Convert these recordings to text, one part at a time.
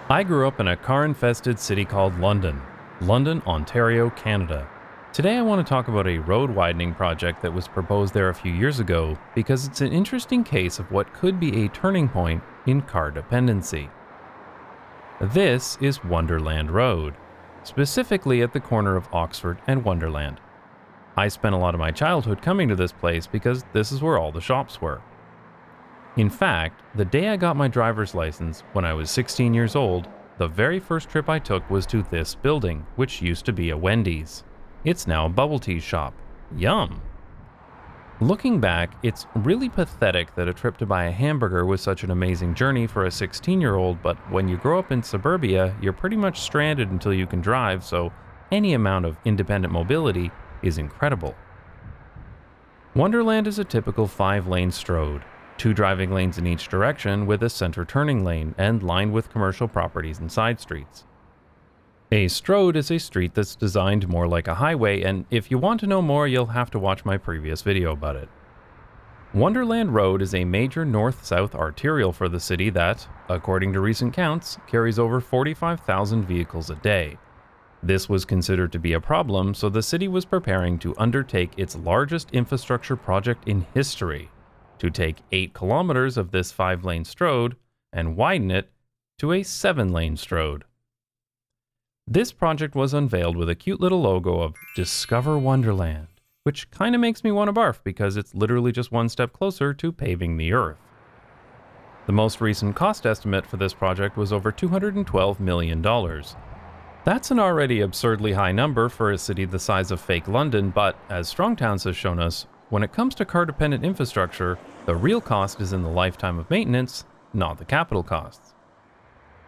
I grew up in a car-infested city called London, Ontario, Canada. Today I want to talk about a road widening project that was proposed there a few years ago because it's an interesting case of what could be a turning point in car dependency. This is Wonderland Road, specifically at the corner of Oxford and Wonderland. I spent a lot of my childhood coming to this place because this is where all the shops were. In fact, the day I got my driver's license, when I was 16 years old, the very first trip I took was to this building, which used to be a Wendy's. It's now a bubble tea shop. Yum! Looking back, it's really pathetic that a trip to buy a hamburger was such an amazing journey for a 16-year-old, but when you grow up in suburbia, you're pretty much stranded until you can drive, so any amount of independent mobility is incredible. Wonderland is a typical 5-lane stroad. 2 driving lanes in each direction with a center turning lane and lined with commercial properties and side streets. A stroad is a street that's designed more like a highway, and if you want to know more, you'll have to watch my previous video about it. Wonderland Road is a major north-south arterial for the city that, according to recent counts, carries over 45,000 vehicles a day. This was considered to be a problem, so the city was preparing to undertake its largest infrastructure project in history, to take 8 kilometers of this 5-lane stroad and widen it to a 7-lane stroad. This project was unveiled with a cute little logo of Discover Wonderland, which kind of makes me want to barf because it's literally just one step closer to paving the earth. The most recent cost estimate for this project was over $212 million. That's an already absurdly high number for a city the size of fake London, but as Strongtowns has shown us, when it comes to car-dependent infrastructure, the real cost is in the lifetime of maintenance, not the capital costs.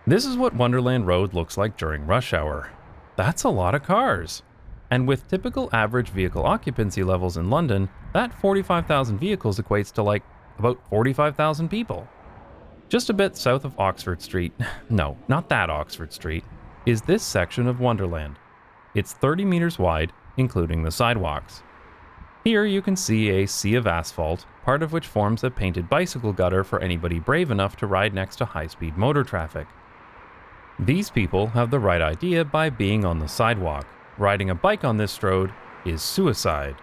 This is what Wonderland Road looks like during rush hour. That's a lot of cars. And with typical average vehicle occupancy levels in London, that 45,000 vehicles equates to about 45,000 people. Just a bit south of Oxford Street, no, not that Oxford Street, is this section of Wonderland. It's 30 meters wide, including the sidewalks. Here you can see a sea of asphalt, part of which forms a painted bicycle gutter for anybody brave enough to ride next to high-speed motor traffic. These people have the right idea by being on the sidewalk. Riding a bike on this stroad is suicide.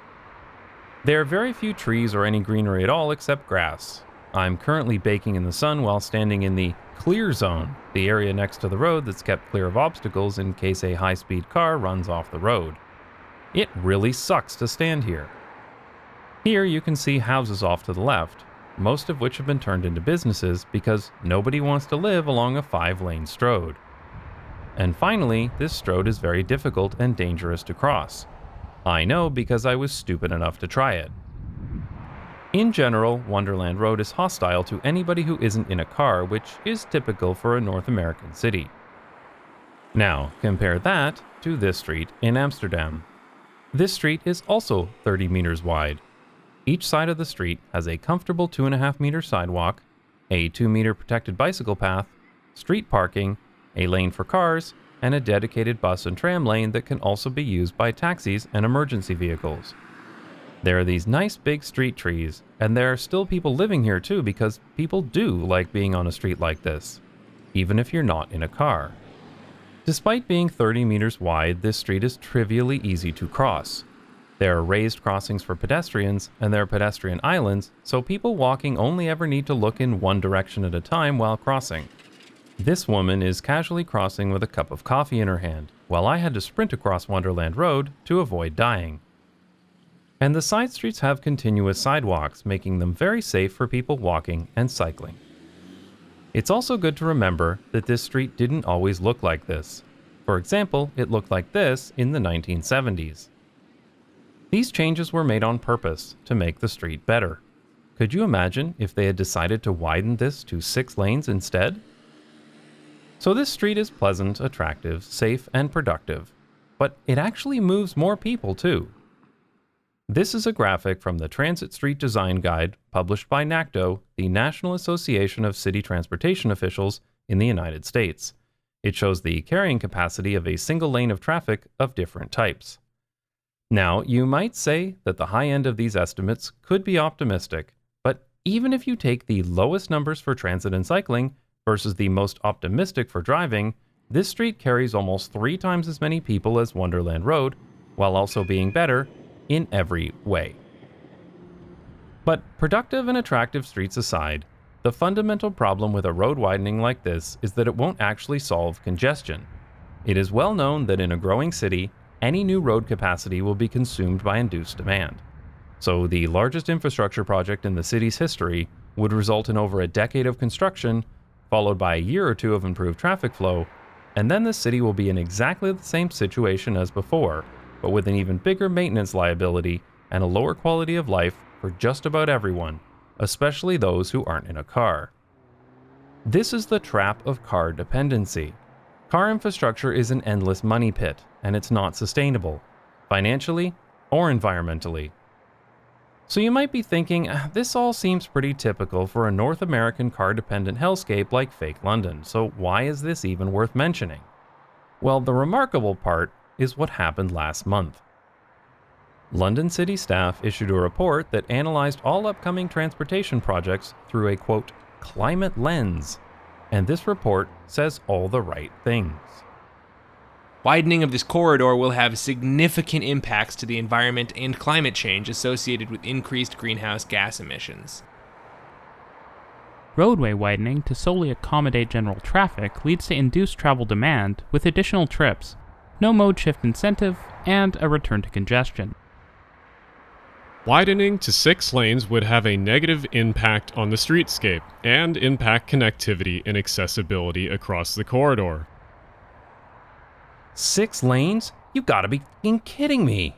There are very few trees or any greenery at all except grass. I'm currently baking in the sun while standing in the clear zone, the area next to the road that's kept clear of obstacles in case a high-speed car runs off the road. It really sucks to stand here. Here you can see houses off to the left, most of which have been turned into businesses because nobody wants to live along a 5-lane stroad. And finally, this stroad is very difficult and dangerous to cross. I know because I was stupid enough to try it. In general, Wonderland Road is hostile to anybody who isn't in a car, which is typical for a North American city. Now, compare that to this street in Amsterdam. This street is also 30 meters wide. Each side of the street has a comfortable 2.5-meter sidewalk, a 2-meter protected bicycle path, street parking, a lane for cars, and a dedicated bus and tram lane that can also be used by taxis and emergency vehicles. There are these nice big street trees, and there are still people living here too because people do like being on a street like this, even if you're not in a car. Despite being 30 meters wide, this street is trivially easy to cross. There are raised crossings for pedestrians, and there are pedestrian islands, so people walking only ever need to look in one direction at a time while crossing. This woman is casually crossing with a cup of coffee in her hand, while I had to sprint across Wonderland Road to avoid dying. And the side streets have continuous sidewalks, making them very safe for people walking and cycling. It's also good to remember that this street didn't always look like this. For example, it looked like this in the 1970s. These changes were made on purpose to make the street better. Could you imagine if they had decided to widen this to 6 lanes instead? So this street is pleasant, attractive, safe, and productive, but it actually moves more people too. This is a graphic from the Transit Street Design Guide published by NACTO, the National Association of City Transportation Officials in the United States. It shows the carrying capacity of a single lane of traffic of different types. Now, you might say that the high end of these estimates could be optimistic, but even if you take the lowest numbers for transit and cycling, Versus the most optimistic for driving, this street carries almost 3 times as many people as Wonderland Road, while also being better in every way. But productive and attractive streets aside, the fundamental problem with a road widening like this is that it won't actually solve congestion. It is well known that in a growing city, any new road capacity will be consumed by induced demand. So the largest infrastructure project in the city's history would result in over a decade of construction, followed by a year or two of improved traffic flow, and then the city will be in exactly the same situation as before, but with an even bigger maintenance liability and a lower quality of life for just about everyone, especially those who aren't in a car. This is the trap of car dependency. Car infrastructure is an endless money pit, and it's not sustainable, financially or environmentally. So you might be thinking, this all seems pretty typical for a North American car-dependent hellscape like fake London, so why is this even worth mentioning? Well, the remarkable part is what happened last month. London City staff issued a report that analyzed all upcoming transportation projects through a, quote, climate lens, and this report says all the right things. Widening of this corridor will have significant impacts to the environment and climate change associated with increased greenhouse gas emissions. Roadway widening to solely accommodate general traffic leads to induced travel demand with additional trips, no mode shift incentive, and a return to congestion. Widening to 6 lanes would have a negative impact on the streetscape and impact connectivity and accessibility across the corridor. 6 lanes? You gotta be f***ing kidding me.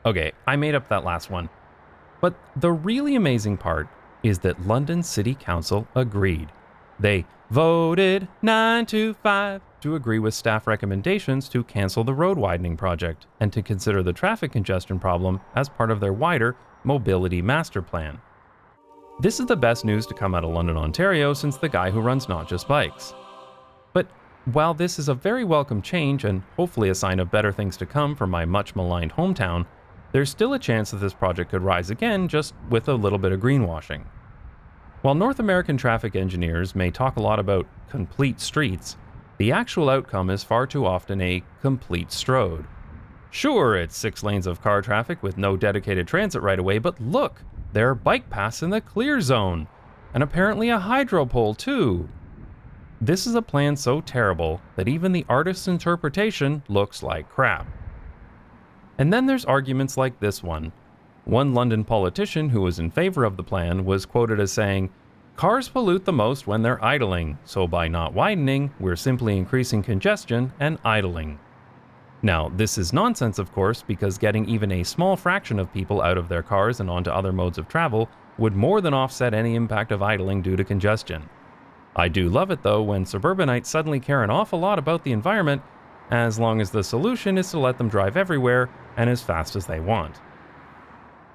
Okay, I made up that last one. But the really amazing part is that London City Council agreed. They voted 9-5 to agree with staff recommendations to cancel the road widening project and to consider the traffic congestion problem as part of their wider mobility master plan. This is the best news to come out of London, Ontario since the guy who runs Not Just Bikes. But while this is a very welcome change and hopefully a sign of better things to come for my much maligned hometown, there's still a chance that this project could rise again just with a little bit of greenwashing. While North American traffic engineers may talk a lot about complete streets, the actual outcome is far too often a complete stroad. Sure, it's 6 lanes of car traffic with no dedicated transit right away, but look, there are bike paths in the clear zone, and apparently a hydro pole too. This is a plan so terrible that even the artist's interpretation looks like crap. And then there's arguments like this one. One London politician who was in favor of the plan was quoted as saying, "Cars pollute the most when they're idling, so by not widening, we're simply increasing congestion and idling." Now, this is nonsense, of course, because getting even a small fraction of people out of their cars and onto other modes of travel would more than offset any impact of idling due to congestion. I do love it though when suburbanites suddenly care an awful lot about the environment, as long as the solution is to let them drive everywhere and as fast as they want.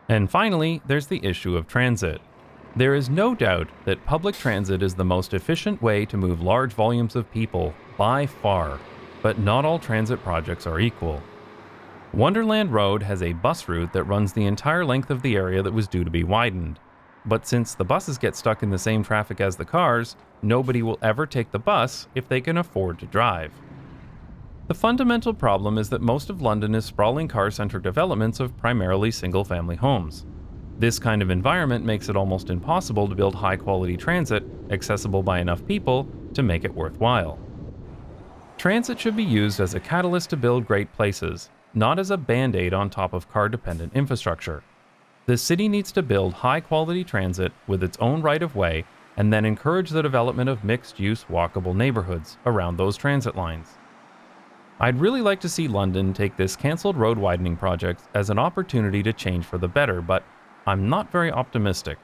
And finally, there's the issue of transit. There is no doubt that public transit is the most efficient way to move large volumes of people, by far, but not all transit projects are equal. Wonderland Road has a bus route that runs the entire length of the area that was due to be widened. But since the buses get stuck in the same traffic as the cars, nobody will ever take the bus if they can afford to drive. The fundamental problem is that most of London is sprawling car-centric developments of primarily single-family homes. This kind of environment makes it almost impossible to build high-quality transit accessible by enough people to make it worthwhile. Transit should be used as a catalyst to build great places, not as a band-aid on top of car-dependent infrastructure. The city needs to build high-quality transit with its own right-of-way and then encourage the development of mixed-use walkable neighborhoods around those transit lines. I'd really like to see London take this cancelled road widening project as an opportunity to change for the better, but I'm not very optimistic.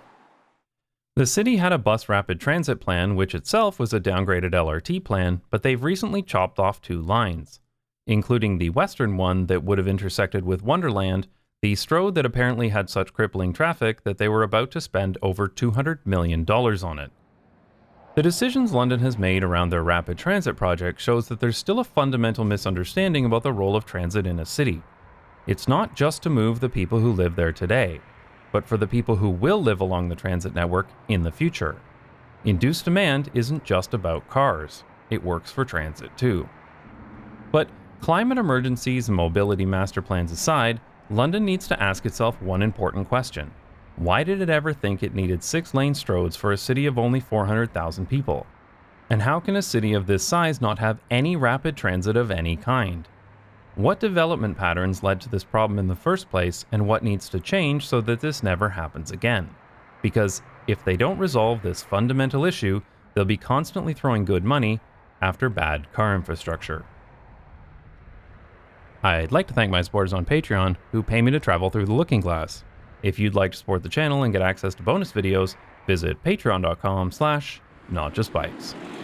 The city had a bus rapid transit plan, which itself was a downgraded LRT plan, but they've recently chopped off 2 lines, including the western one that would have intersected with Wonderland, the stroad that apparently had such crippling traffic that they were about to spend over $200 million on it. The decisions London has made around their rapid transit project shows that there's still a fundamental misunderstanding about the role of transit in a city. It's not just to move the people who live there today, but for the people who will live along the transit network in the future. Induced demand isn't just about cars, it works for transit too. But climate emergencies and mobility master plans aside, London needs to ask itself one important question. Why did it ever think it needed 6-lane stroads for a city of only 400,000 people? And how can a city of this size not have any rapid transit of any kind? What development patterns led to this problem in the first place, and what needs to change so that this never happens again? Because if they don't resolve this fundamental issue, they'll be constantly throwing good money after bad car infrastructure. I'd like to thank my supporters on Patreon who pay me to travel through the looking glass. If you'd like to support the channel and get access to bonus videos, visit patreon.com/notjustbikes.